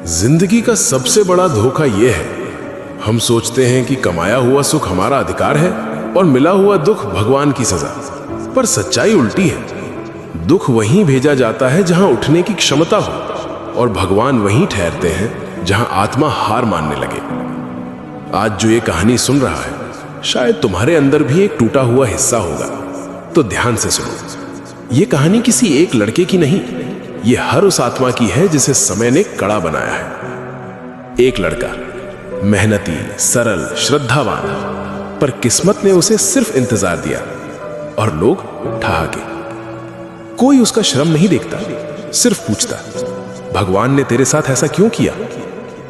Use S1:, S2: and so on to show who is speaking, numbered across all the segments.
S1: जिंदगी का सबसे बड़ा धोखा यह है, हम सोचते हैं कि कमाया हुआ सुख हमारा अधिकार है और मिला हुआ दुख भगवान की सजा। पर सच्चाई उल्टी है। दुख वहीं भेजा जाता है जहां उठने की क्षमता हो, और भगवान वहीं ठहरते हैं जहां आत्मा हार मानने लगे। आज जो ये कहानी सुन रहा है, शायद तुम्हारे अंदर भी एक टूटा हुआ हिस्सा होगा। तो ध्यान से सुनो। ये कहानी किसी एक लड़के की नहीं, ये हर उस आत्मा की है जिसे समय ने कड़ा बनाया है। एक लड़का, मेहनती, सरल, श्रद्धावान, पर किस्मत ने उसे सिर्फ इंतजार दिया और लोग ठहाके। कोई उसका श्रम नहीं देखता, सिर्फ पूछता, भगवान ने तेरे साथ ऐसा क्यों किया?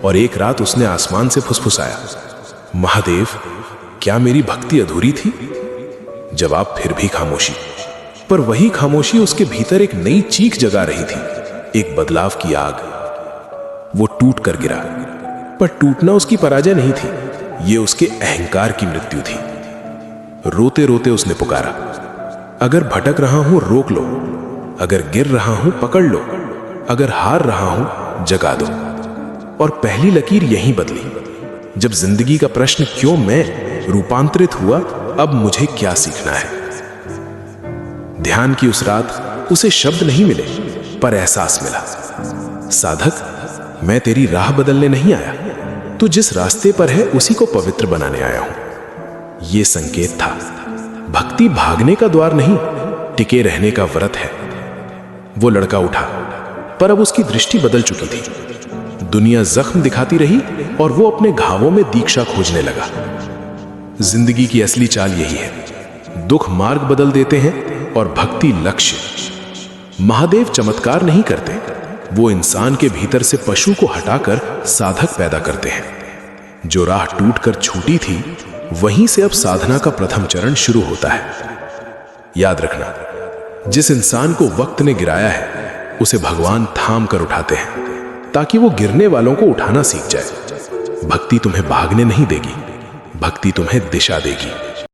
S1: और एक रात उसने आसमान से फुसफुसाया, महादेव, क्या मेरी भक्ति अधूरी थी? जवाब फिर भी खामोशी। पर वही खामोशी उसके भीतर एक नई चीख जगा रही थी, एक बदलाव की आग। वो टूट कर गिरा, पर टूटना उसकी पराजय नहीं थी, ये उसके अहंकार की मृत्यु थी। रोते रोते उसने पुकारा, अगर भटक रहा हूं रोक लो, अगर गिर रहा हूं पकड़ लो, अगर हार रहा हूं जगा दो। और पहली लकीर यहीं बदली। जब जिंदगी का प्रश्न क्यों मैं रूपांतरित हुआ, अब मुझे क्या सीखना है। ध्यान की उस रात उसे शब्द नहीं मिले, पर एहसास मिला, साधक, मैं तेरी राह बदलने नहीं आया, तू जिस रास्ते पर है उसी को पवित्र बनाने आया हूं। यह संकेत था। भक्ति भागने का द्वार नहीं, टिके रहने का व्रत है। वो लड़का उठा, पर अब उसकी दृष्टि बदल चुकी थी। दुनिया जख्म दिखाती रही और वो अपने घावों में दीक्षा खोजने लगा। जिंदगी की असली चाल यही है। दुख मार्ग बदल देते हैं और भक्ति लक्ष्य। महादेव चमत्कार नहीं करते, वो इंसान के भीतर से पशु को हटाकर साधक पैदा करते हैं। जो राह टूटकर छूटी थी, वहीं से अब साधना का प्रथम चरण शुरू होता है। याद रखना, जिस इंसान को वक्त ने गिराया है, उसे भगवान थाम कर उठाते हैं, ताकि वो गिरने वालों को उठाना सीख जाए। भक्ति तुम्हें भागने नहीं देगी, भक्ति तुम्हें दिशा देगी।